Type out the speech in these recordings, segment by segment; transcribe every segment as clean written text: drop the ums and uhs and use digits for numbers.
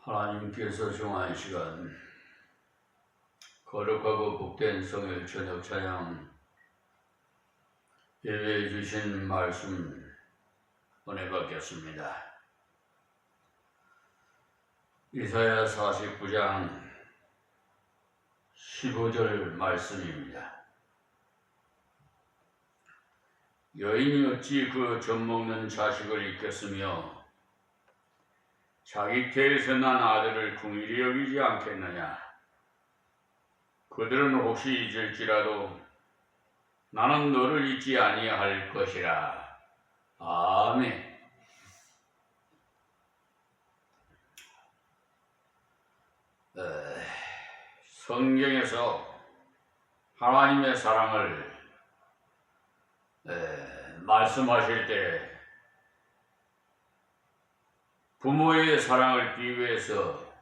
하나님께서 정한 시간 거룩하고 복된 성일 저녁 찬양 예배해 주신 말씀 은혜 받겠습니다. 이사야 49장 15절 말씀입니다. 여인이 어찌 그 젖먹는 자식을 잊겠으며 자기 태에서 난 아들을 긍휼히 여기지 않겠느냐. 그들은 혹시 잊을지라도 나는 너를 잊지 아니할 것이라. 아멘. 성경에서 하나님의 사랑을 말씀하실 때 부모의 사랑을 비유해서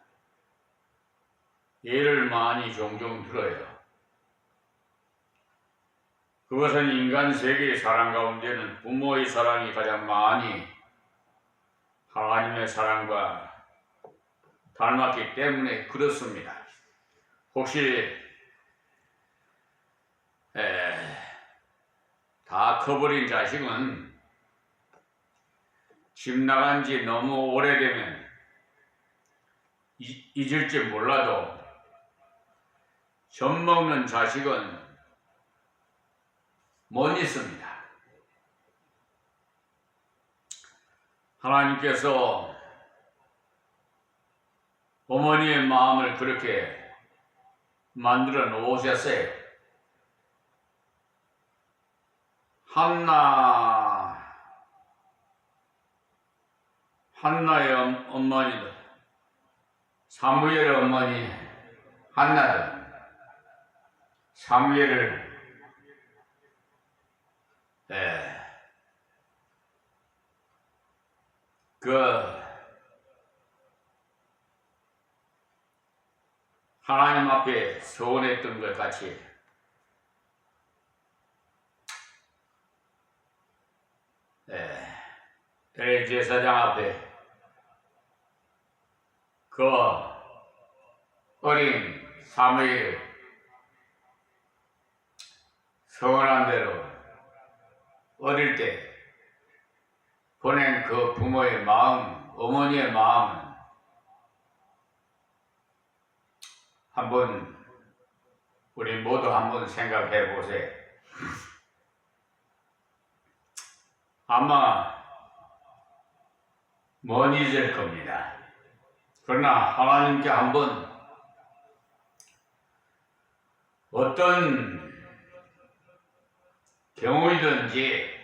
예를 많이 종종 들어요. 그것은 인간 세계의 사랑 가운데는 부모의 사랑이 가장 많이 하나님의 사랑과 닮았기 때문에 그렇습니다. 혹시 다 커버린 자식은 집 나간 지 너무 오래되면 잊을지 몰라도 젖먹는 자식은 못 잊습니다. 하나님께서 어머니의 마음을 그렇게 만들어 놓으셨어요. 한나의 어머니도 사무엘의 어머니 한나도 사무엘을 하나님 앞에 서원했던 것 같이 대제사장 앞에 그 어린 사무엘 서원한 대로 어릴 때 보낸 그 부모의 마음, 어머니의 마음은 우리 모두 한번 생각해 보세요. 아마 못 잊을 겁니다. 그러나 하나님께 한번 어떤 경우이든지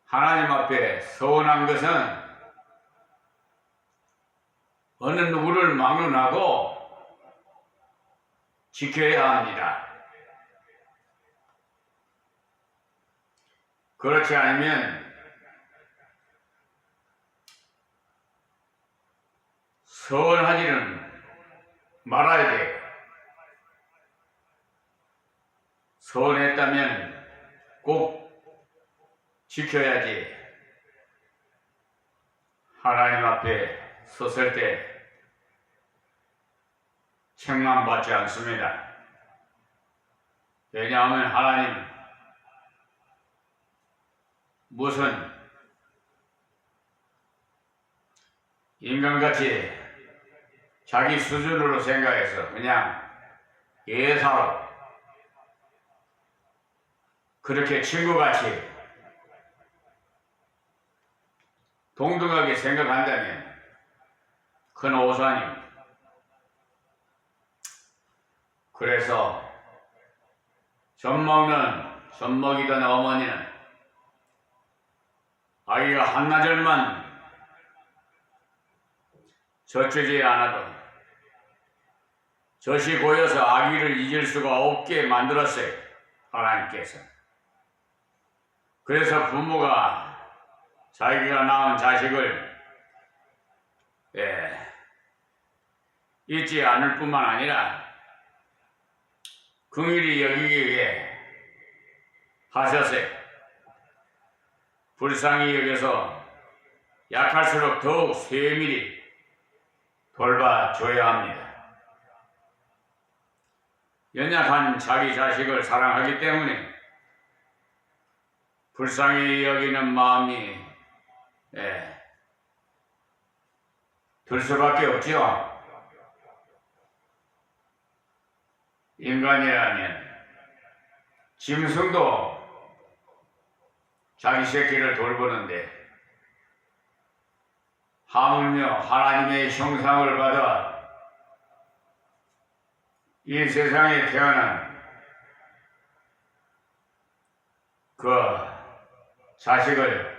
하나님 앞에 서원한 것은 어느 누구를 막론하고 지켜야 합니다. 그렇지 않으면 서원하지는 말아야 돼요. 서원했다면 꼭 지켜야지 하나님 앞에 섰을 때 책망받지 않습니다. 왜냐하면 하나님 무슨 인간같이 자기 수준으로 생각해서 그냥 예사로 그렇게 친구같이 동등하게 생각한다면 큰 오산입니다. 그래서 젖먹이던 어머니는 아기가 한나절만 젖주지 않아도 젖이 고여서 아기를 잊을 수가 없게 만들었어요. 하나님께서. 그래서 부모가 자기가 낳은 자식을 잊지 않을 뿐만 아니라 긍휼히 여기게 하셨어요. 불쌍히 여겨서 약할수록 더욱 세밀히 돌봐줘야 합니다. 연약한 자기 자식을 사랑하기 때문에 불쌍히 여기는 마음이 들 수밖에 없죠. 인간이라면 짐승도 자기 새끼를 돌보는데 하물며 하나님의 형상을 받아 이 세상에 태어난 그 자식을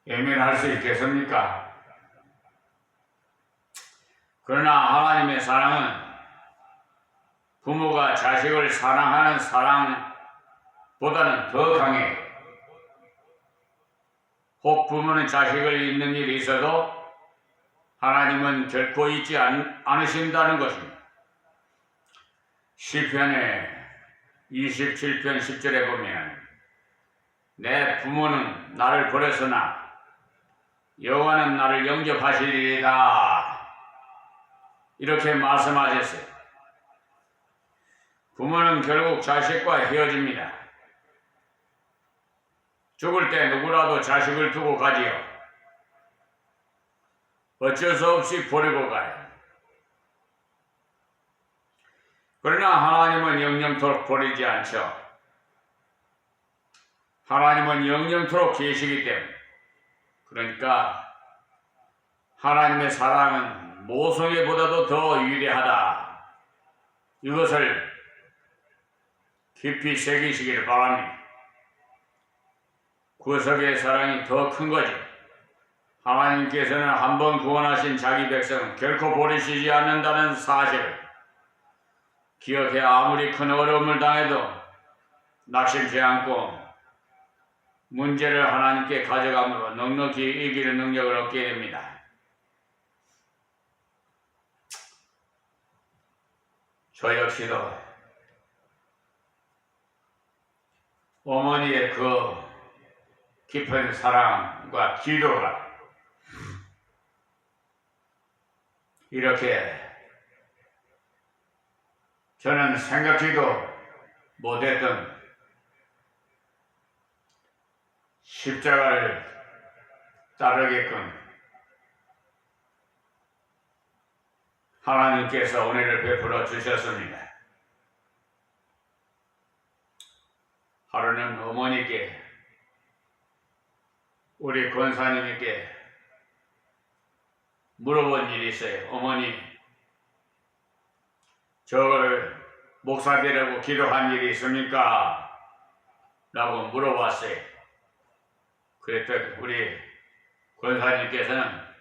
외면할 수 있겠습니까? 그러나 하나님의 사랑은 부모가 자식을 사랑하는 사랑보다는 더 강해요. 혹 부모는 자식을 잊는 일이 있어도 하나님은 결코 잊지 않으신다는 것입니다. 시편의 27편 10절에 보면 내 부모는 나를 버렸으나 여호와는 나를 영접하시리이다 이렇게 말씀하셨어요. 부모는 결국 자식과 헤어집니다. 죽을 때 누구라도 자식을 두고 가지요. 어쩔 수 없이 버리고 가요. 그러나 하나님은 영영토록 버리지 않죠. 하나님은 영영토록 계시기 때문에. 그러니까 하나님의 사랑은 모성애보다도 더 위대하다. 이것을 깊이 새기시기를 바랍니다. 구속의 사랑이 더 큰 거죠. 하나님께서는 한 번 구원하신 자기 백성은 결코 버리시지 않는다는 사실을 기억해 아무리 큰 어려움을 당해도 낙심치 않고 문제를 하나님께 가져감으로 넉넉히 이기는 능력을 얻게 됩니다. 저 역시도 어머니의 그 깊은 사랑과 기도가 이렇게 저는 생각지도 못했던 십자가를 따르게끔 하나님께서 은혜를 베풀어 주셨습니다. 하루는 어머니께 우리 권사님께 물어본 일이 있어요. 어머니, 저를 목사 되려고 기도한 일이 있습니까? 라고 물어봤어요. 그랬더니 우리 권사님께서는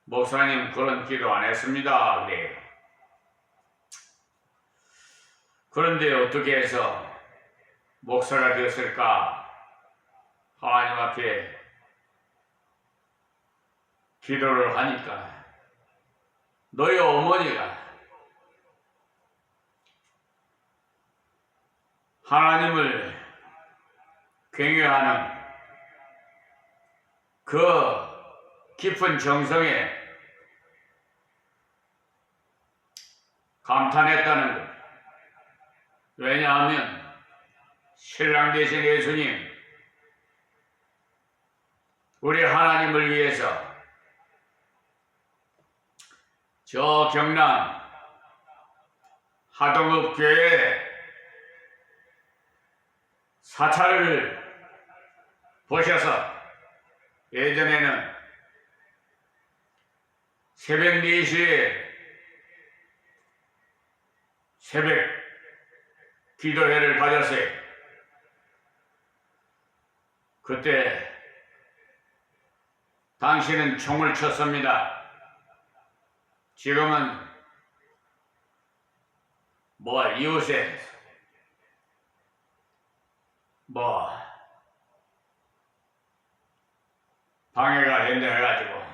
목사님 그런 기도 안 했습니다. 그래요. 그런데 어떻게 해서 목사가 되었을까? 하나님 앞에 기도를 하니까 너희 어머니가 하나님을 경외하는 그 깊은 정성에 감탄했다는 것. 왜냐하면 신랑 되신 예수님, 우리 하나님을 위해서 저 경남 하동읍 교회에 사찰을 보셔서 예전에는 새벽 4시에 새벽 기도회를 가졌어요. 그때 당신은 총을 쳤습니다. 지금은 이웃에 방해가 된다 해가지고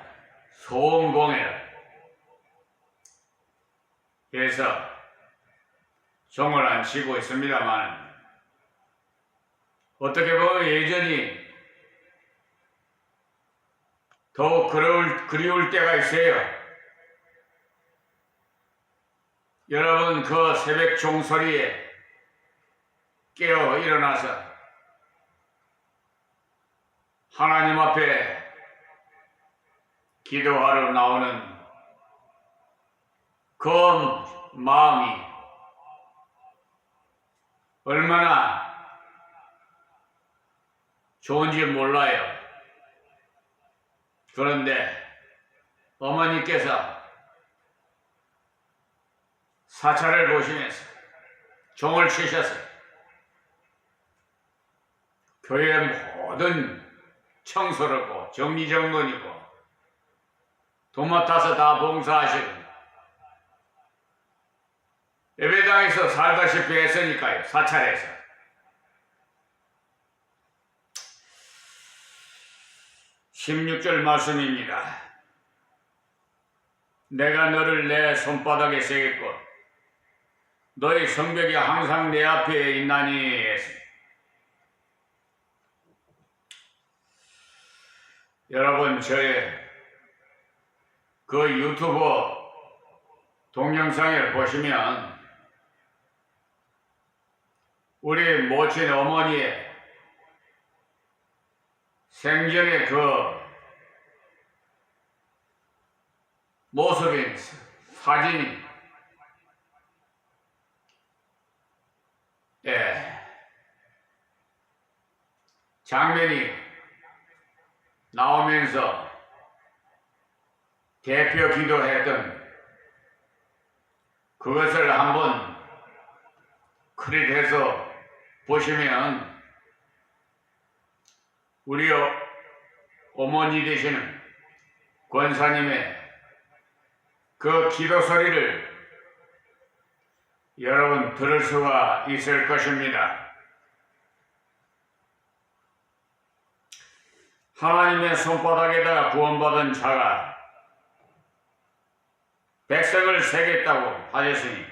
소음공해를 해서 종을 안 치고 있습니다만, 어떻게 보면 예전이 더욱 그리울 때가 있어요. 여러분 그 새벽 종소리에 깨어 일어나서 하나님 앞에 기도하러 나오는 그 마음이 얼마나 좋은지 몰라요. 그런데 어머니께서 사찰을 보시면서 종을 치셨어요. 교회 모든 청소하고 정리정돈이고 도맡아서 다 봉사하시고 예배당에서 살다시피 했으니까요. 사찰에서. (16절) 말씀입니다. 내가 너를 내 손바닥에 새겼고 너의 성벽이 항상 내 앞에 있나니 했습니다. 여러분 저의 그 유튜브 동영상을 보시면 우리 모친 어머니의 생전의 그 모습인 사진이 장면이 나오면서 대표 기도했던 그것을 한번 클릭해서 보시면 우리 어머니 되시는 권사님의 그 기도 소리를 여러분 들을 수가 있을 것입니다. 하나님의 손바닥에다가 구원받은 자가 백성을 새겼다고 하셨으니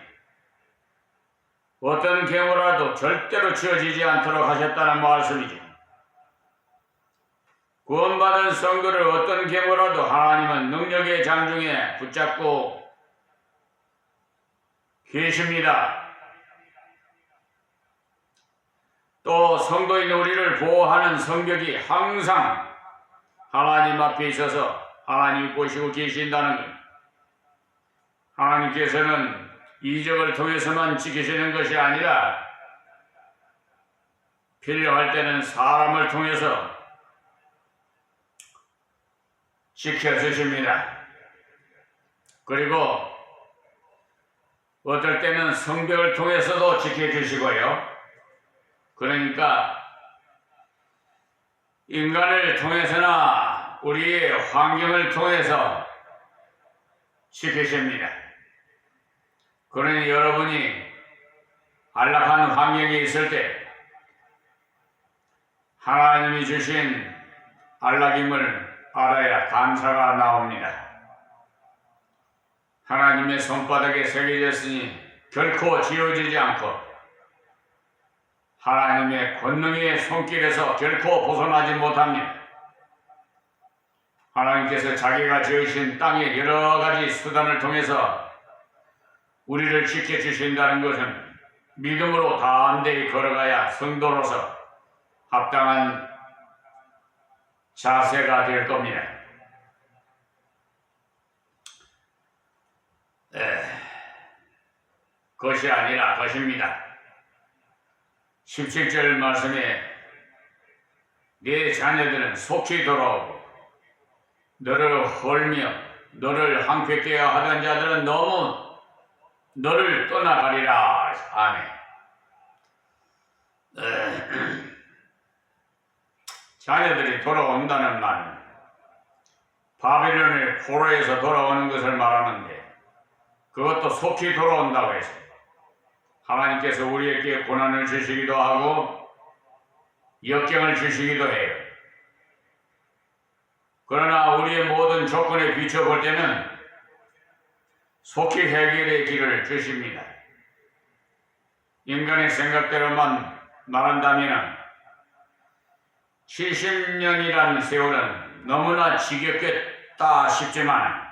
어떤 경우라도 절대로 지어지지 않도록 하셨다는 말씀이죠. 구원받은 성도를 어떤 경우라도 하나님은 능력의 장중에 붙잡고 계십니다. 또 성도인 우리를 보호하는 성벽이 항상 하나님 앞에 있어서 하나님이 보시고 계신다는 것. 하나님께서는 이적을 통해서만 지키시는 것이 아니라 필요할 때는 사람을 통해서 지켜주십니다. 그리고 어떨 때는 성벽을 통해서도 지켜주시고요. 그러니까 인간을 통해서나 우리의 환경을 통해서 지키십니다. 그러니 여러분이 안락한 환경에 있을 때 하나님이 주신 안락임을 알아야 감사가 나옵니다. 하나님의 손바닥에 새겨졌으니 결코 지워지지 않고 하나님의 권능의 손길에서 결코 벗어나지 못합니다. 하나님께서 자기가 지으신 땅의 여러 가지 수단을 통해서 우리를 지켜주신다는 것은 믿음으로 담대히 걸어가야 성도로서 합당한 자세가 될 겁니다. 그것이 아니라 것입니다. 17절 말씀에 네 자녀들은 속히 돌아오고 너를 헐며 너를 황폐케 하던 자들은 너무 너를 떠나가리라. 아멘. 자녀들이 돌아온다는 말은 바빌론의 포로에서 돌아오는 것을 말하는데 그것도 속히 돌아온다고 했어요. 하나님께서 우리에게 고난을 주시기도 하고 역경을 주시기도 해요. 그러나 우리의 모든 조건에 비춰볼 때는 속히 해결의 길을 주십니다. 인간의 생각대로만 말한다면 70년이란 세월은 너무나 지겹겠다 싶지만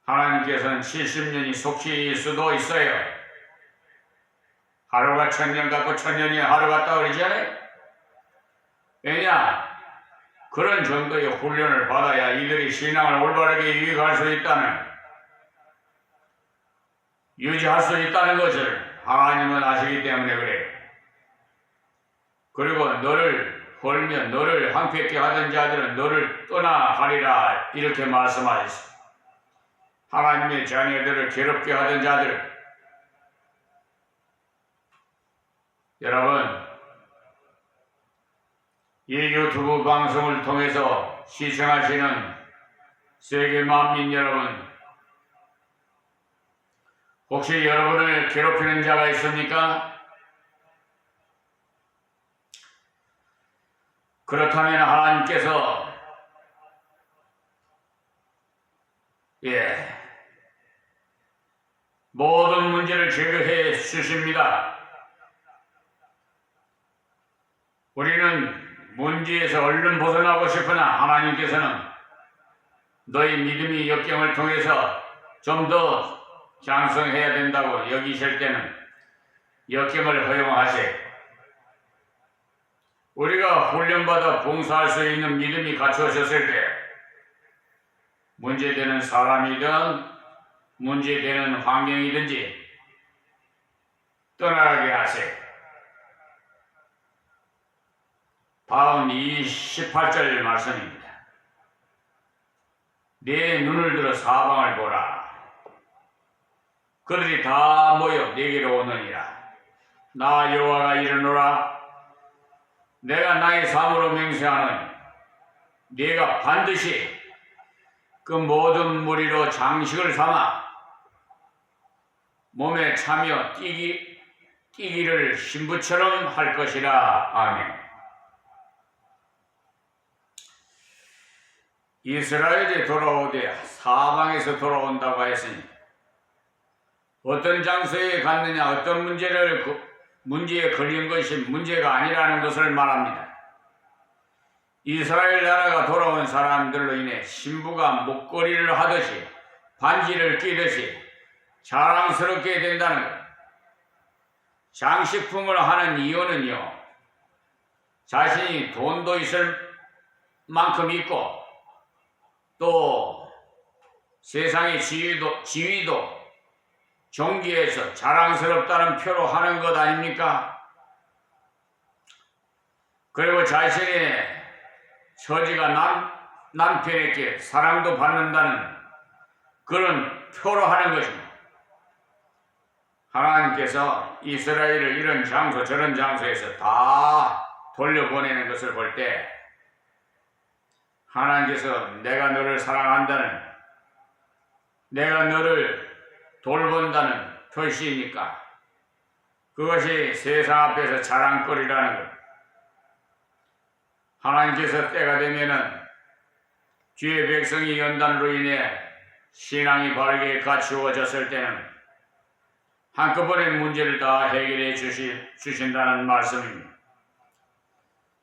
하나님께서는 70년이 속시일 수도 있어요. 하루가 1000년 같고 1000년이 하루 같다 그러지 않아요? 왜냐? 그런 정도의 훈련을 받아야 이들이 신앙을 올바르게 유지할 수 있다는 것을 하나님은 아시기 때문에 그래요. 그리고 너를 헐며 너를 황폐케 하던 자들은 너를 떠나가리라 이렇게 말씀하셨습니다. 하나님의 자녀들을 괴롭게 하던 자들, 여러분 이 유튜브 방송을 통해서 시청하시는 세계 만민 여러분, 혹시 여러분을 괴롭히는 자가 있습니까? 그렇다면 하나님께서 모든 문제를 제거해 주십니다. 우리는 문제에서 얼른 벗어나고 싶으나 하나님께서는 너희 믿음이 역경을 통해서 좀 더 장성해야 된다고 여기실 때는 역경을 허용하세. 우리가 훈련받아 봉사할 수 있는 믿음이 갖춰졌을 때 문제되는 사람이든 문제되는 환경이든지 떠나가게 하세. 다음 28절 말씀입니다. 내 눈을 들어 사방을 보라. 그들이 다 모여 내게로 오느니라. 나 여호와가 이르노라. 내가 나의 삶으로 맹세하노니 네가 반드시 그 모든 무리로 장식을 삼아 몸에 차며 뛰기를 신부처럼 할 것이라. 아멘. 이스라엘이 돌아오되 사방에서 돌아온다고 했으니 어떤 장소에 갔느냐, 어떤 문제에 걸린 것이 문제가 아니라는 것을 말합니다. 이스라엘 나라가 돌아온 사람들로 인해 신부가 목걸이를 하듯이 반지를 끼듯이 자랑스럽게 된다는 것. 장식품을 하는 이유는요, 자신이 돈도 있을 만큼 있고 또 세상의 지위도 종기에서 자랑스럽다는 표로 하는 것 아닙니까? 그리고 자신의 처지가 남편에게 사랑도 받는다는 그런 표로 하는 것입니다. 하나님께서 이스라엘을 이런 장소 저런 장소에서 다 돌려보내는 것을 볼 때 하나님께서 내가 너를 사랑한다는, 내가 너를 돌본다는 표시이니까 그것이 세상 앞에서 자랑거리라는 것. 하나님께서 때가 되면은 주의 백성이 연단으로 인해 신앙이 바르게 갖추어졌을 때는 한꺼번에 문제를 다 해결해 주신다는 말씀입니다.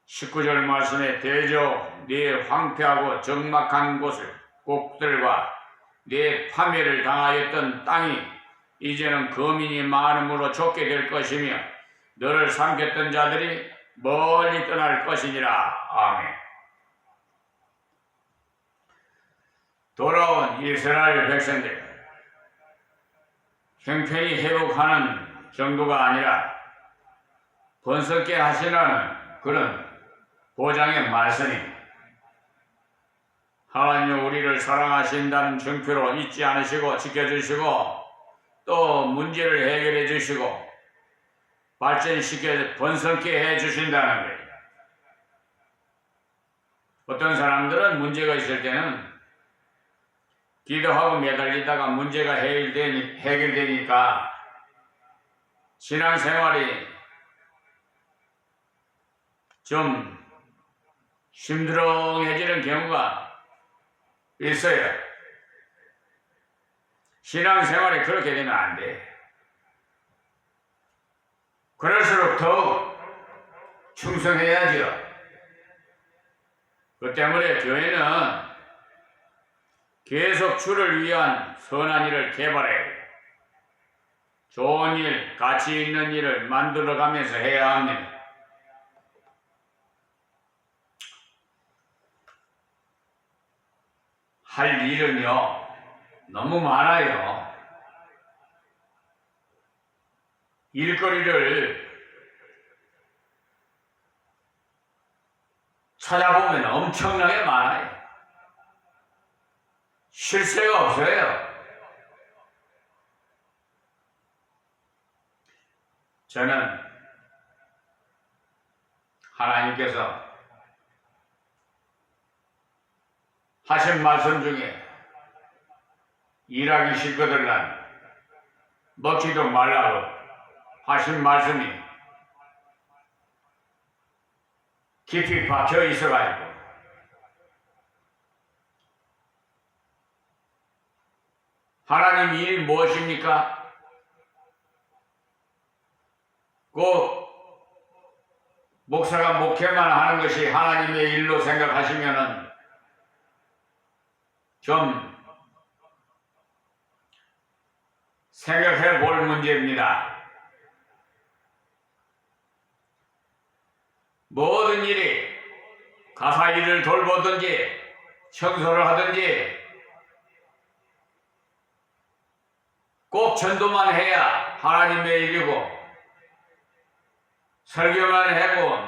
19절 말씀에 대저 네 황폐하고 적막한 곳들과 네 파멸을 당하였던 땅이 이제는 거민이 많음으로 좁게 될 것이며 너를 삼켰던 자들이 멀리 떠날 것이니라. 아멘. 돌아온 이스라엘 백성들 형편이 회복하는 정도가 아니라 번성케 하시는 그런 보장의 말씀입니다. 하나님은 우리를 사랑하신다는 증표로 잊지 않으시고 지켜주시고 또 문제를 해결해 주시고 발전시켜 번성케 해 주신다는 거예요. 어떤 사람들은 문제가 있을 때는 기도하고 매달리다가 문제가 해결되니까 신앙생활이 좀 힘들어해지는 경우가 있어요. 신앙생활이 그렇게 되면 안 돼. 그럴수록 더욱 충성해야죠. 그 때문에 교회는 계속 주를 위한 선한 일을 개발해야 해요. 좋은 일, 가치 있는 일을 만들어가면서 해야 합니다. 할 일은요, 너무 많아요. 일거리를 찾아보면 엄청나게 많아요. 쉴 새가 없어요. 저는 하나님께서 하신 말씀 중에 일하기 싫거든 먹지도 말라고 하신 말씀이 깊이 박혀 있어가지고 하나님 일이 무엇입니까? 꼭 목사가 목회만 하는 것이 하나님의 일로 생각하시면은 좀 생각해 볼 문제입니다. 모든 일이 가사 일을 돌보든지 청소를 하든지 꼭 전도만 해야 하나님의 일이고 설교만 하고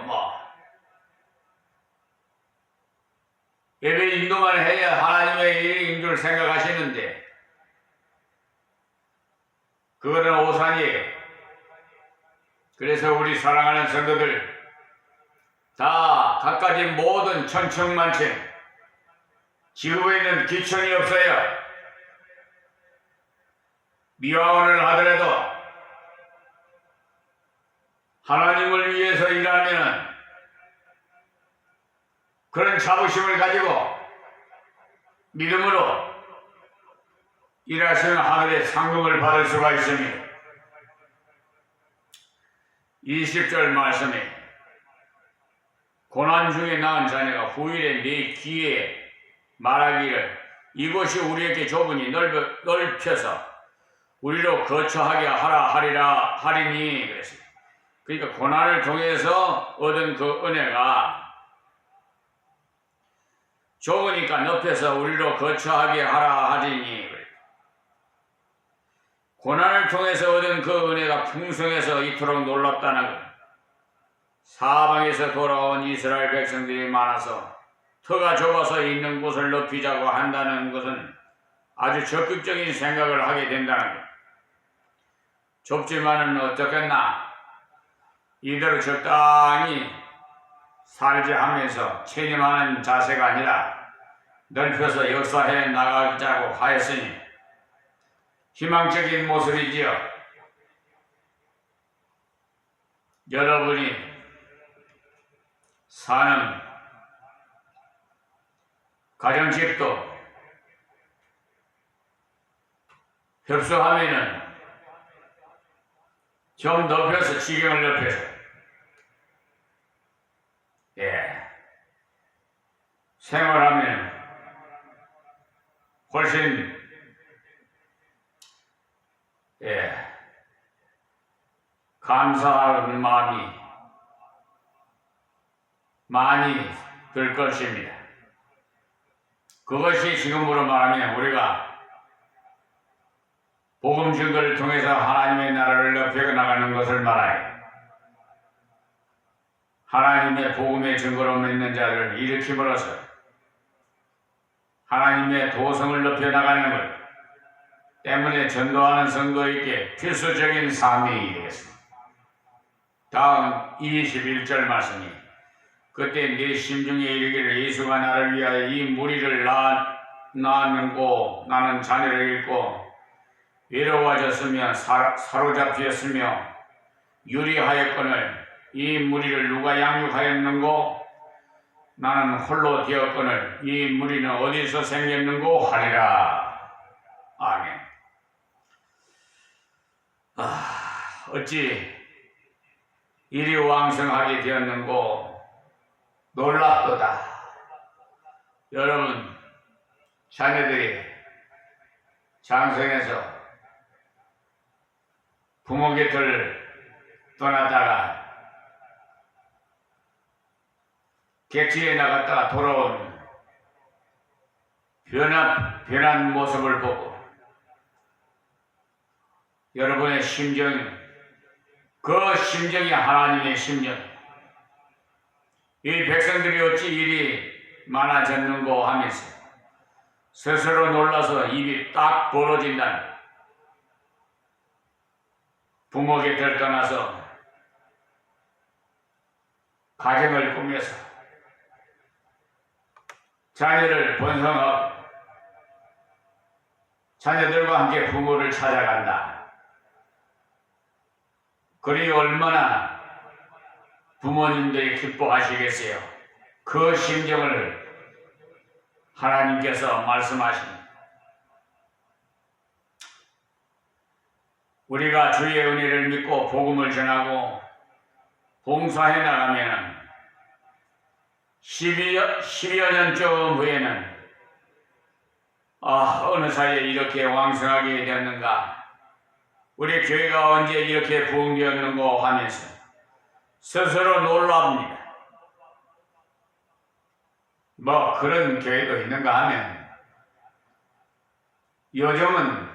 예배 인도만 해야 하나님의 일인 줄 생각하시는데 그거는 오산이에요. 그래서 우리 사랑하는 성도들 다 갖가지 모든 천청만청 지구에는 기천이 없어요. 미화원을 하더라도 하나님을 위해서 일하면 그런 자부심을 가지고 믿음으로 일하시는 하늘의 상급을 받을 수가 있습니다. 20절 말씀에 고난 중에 낳은 자녀가 후일에 네 귀에 말하기를 이곳이 우리에게 좁으니 넓혀서 우리로 거처하게 하라 하리라 하리니 그랬어요. 그러니까 고난을 통해서 얻은 그 은혜가 좁으니까 높여서 우리로 거처하게 하라 하리니 고난을 통해서 얻은 그 은혜가 풍성해서 이토록 놀랍다는 것. 사방에서 돌아온 이스라엘 백성들이 많아서 터가 좁아서 있는 곳을 높이자고 한다는 것은 아주 적극적인 생각을 하게 된다는 것. 좁지만은 어떻겠나 이대로 적당히 살지 하면서 체념하는 자세가 아니라 넓혀서 역사해 나가자고 하였으니 희망적인 모습이지요. 여러분이 사는 가정집도 협소하면은 좀 높여서 지경을 높여서 생활하면 훨씬 감사하는 마음이 많이 들 것입니다. 그것이 지금으로 말하면 우리가 복음 증거를 통해서 하나님의 나라를 넓혀 나가는 것을 말하여 하나님의 복음의 증거로 믿는 자를 일으킴으로써 하나님의 도성을 높여 나가는 것 때문에 전도하는 성도에게 필수적인 사명이 되겠습니다. 다음 21절 말씀이 그때 네 심중에 이르기를 예수가 나를 위하여 이 무리를 낳았는고 나는 자녀를 잃고 외로워졌으며 사로잡혔으며 유리하였거늘 이 무리를 누가 양육하였는고 나는 홀로 되었거늘 이 무리는 어디서 생겼는고 하리라. 아멘. 어찌 이리 왕성하게 되었는고 놀랍도다. 여러분 자녀들이 장성해서 부모 곁을 떠났다가 객지에 나갔다가 돌아온 변한 모습을 보고 여러분의 심정이 그 심정이 하나님의 심정. 이 백성들이 어찌 일이 많아졌는고 하면서 스스로 놀라서 입이 딱 벌어진다는 부모 곁을 떠나서 가정을 꾸며서 자녀를 번성하고 자녀들과 함께 부모를 찾아간다. 그리 얼마나 부모님들이 기뻐하시겠어요. 그 심정을 하나님께서 말씀하십니다. 우리가 주의 은혜를 믿고 복음을 전하고 봉사해 나가면 10여 년쯤 후에는 어느 사이에 이렇게 왕성하게 되었는가, 우리 교회가 언제 이렇게 부흥되었는고 하면서 스스로 놀랍니다. 뭐 그런 교회도 있는가 하면 요즘은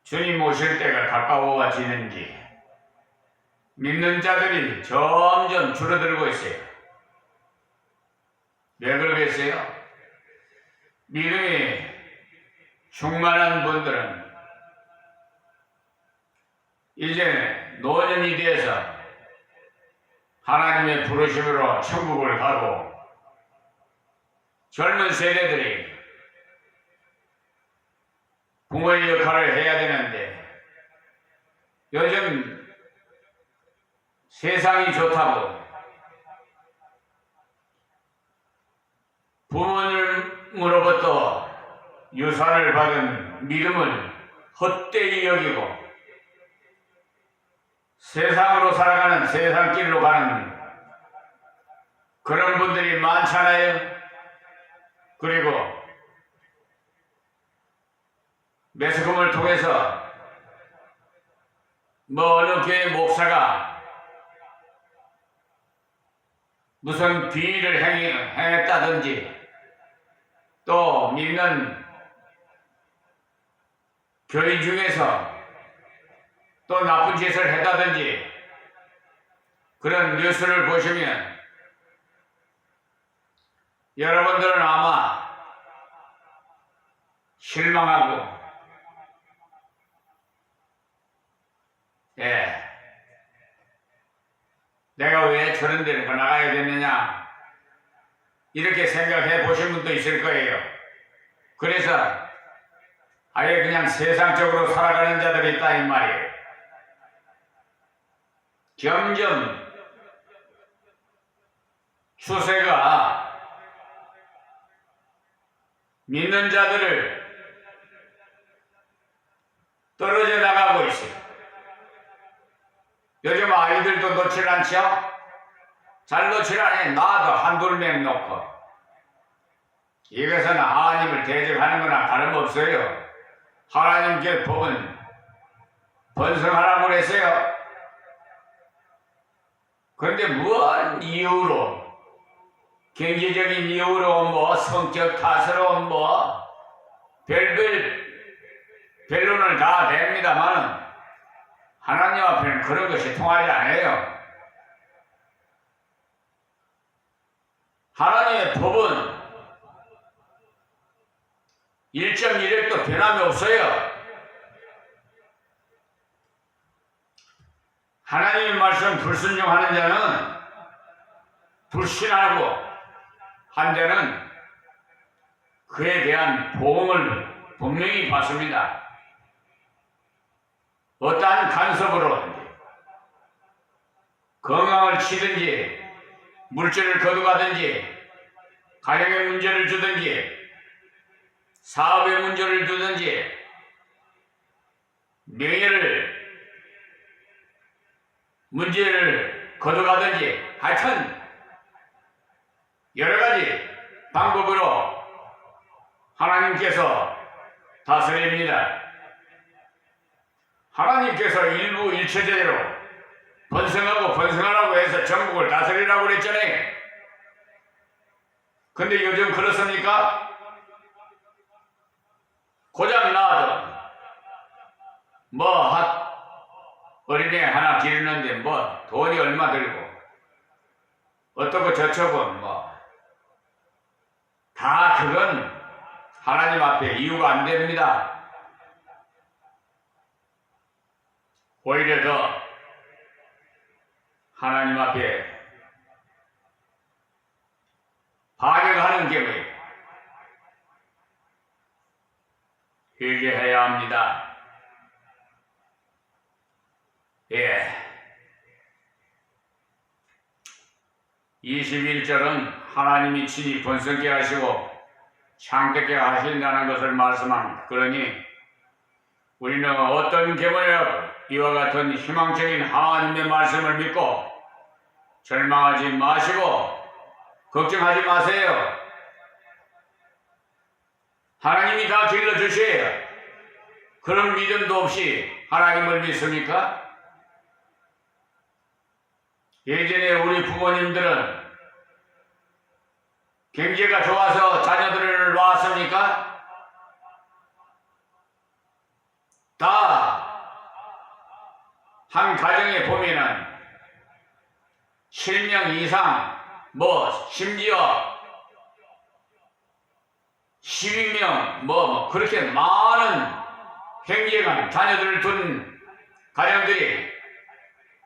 주님 오실 때가 가까워지는지 믿는 자들이 점점 줄어들고 있어요. 왜 그러겠어요? 믿음이 충만한 분들은 이제 노년이 돼서 하나님의 부르심으로 천국을 가고, 젊은 세대들이 부모의 역할을 해야 되는데 요즘 세상이 좋다고 부모님으로부터 유산을 받은 믿음을 헛되이 여기고 세상으로 살아가는, 세상 길로 가는 그런 분들이 많잖아요. 그리고 매스컴을 통해서 어느 교회 목사가 무슨 비위를 행했다든지 또 믿는 교인 중에서 또 나쁜 짓을 했다든지 그런 뉴스를 보시면 여러분들은 아마 실망하고, 내가 왜 저런 데를 나가야 되느냐 이렇게 생각해 보신 분도 있을 거예요. 그래서 아예 그냥 세상적으로 살아가는 자들이 있다 이 말이에요. 점점 추세가 믿는 자들을 떨어져 나가고 있어요. 요즘 아이들도 놓질 않죠? 잘 놓질 않아요. 나도 한둘 명 놓고. 이것은 하나님을 대적하는 거나 다름없어요. 하나님께 복은 번성하라고 그랬어요. 그런데 무슨 이유로, 경제적인 이유로 성격 탓으로 별론을 다 냅니다만 하나님 앞에는 그런 것이 통하지 않아요. 하나님의 법은 1.1핵도 변함이 없어요. 하나님의 말씀 불순종하는 자는, 불신하고 한 자는 그에 대한 보응을 분명히 받습니다. 어떠한 간섭으로든지 건강을 치든지 물질을 거두가든지 가정의 문제를 주든지 사업의 문제를 두든지 명예를 문제를 거둬가든지 하여튼 여러 가지 방법으로 하나님께서 다스립니다. 하나님께서 일부 일체제대로 번성하고 번성하라고 해서 전국을 다스리라고 그랬잖아요. 근데 요즘 그렇습니까? 고장 나도 어린애 하나 기르는데 돈이 얼마 들고 어떻고 저쩌고 다 그건 하나님 앞에 이유가 안 됩니다. 오히려 더 하나님 앞에 반역하는 경우에 회개해야 합니다. 예. 21절은 하나님이 친히 번성케 하시고 창대케 하신다는 것을 말씀합니다. 그러니 우리는 어떤 계명이라도 이와 같은 희망적인 하나님의 말씀을 믿고 절망하지 마시고 걱정하지 마세요. 하나님이 다 길러주셔요. 그런 믿음도 없이 하나님을 믿습니까? 예전에 우리 부모님들은 경제가 좋아서 자녀들을 낳았습니까? 다 한 가정에 보면은 7명 이상 심지어 12명 그렇게 많은 행제간 자녀들을 둔 가정들이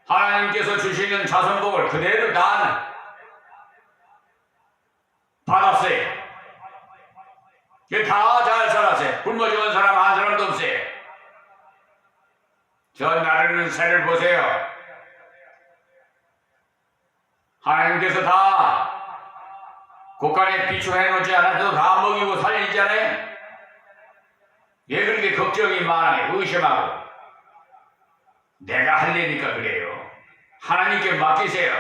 하나님께서 주시는 자손복을 그대로 다 받았어요. 다 잘 살았어요. 굶어 죽은 사람 한 사람도 없어요. 저 나르는 새를 보세요. 하나님께서 다 곳간에 비추해 놓지 않아도 다 먹이고 살리잖아요. 왜 그렇게 걱정이 많아요? 의심하고. 내가 하려니까 그래요. 하나님께 맡기세요.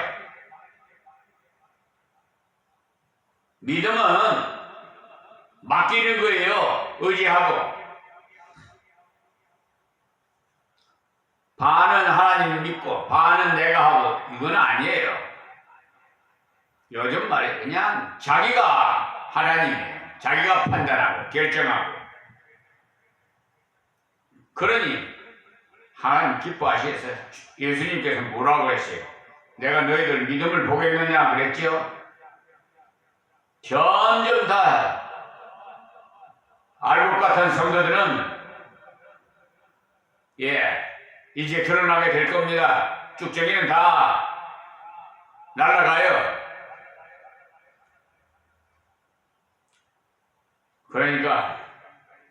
믿음은 맡기는 거예요. 의지하고. 반은 하나님 믿고 반은 내가 하고 이건 아니에요. 요즘 말에 그냥 자기가 하나님이에요. 자기가 판단하고 결정하고. 그러니 하나님 기뻐하시겠어요. 예수님께서 뭐라고 했어요? 내가 너희들 믿음을 보겠느냐 그랬죠? 점점 다 알곡 같은 성도들은 이제 드러나게 될 겁니다. 쭉정이는 다 날아가요. 그러니까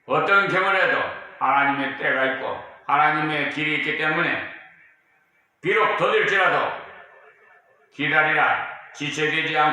어떤 경우라도 하나님의 때가 있고 하나님의 길이 있기 때문에 비록 더딜지라도 기다리라. 지체되지 않고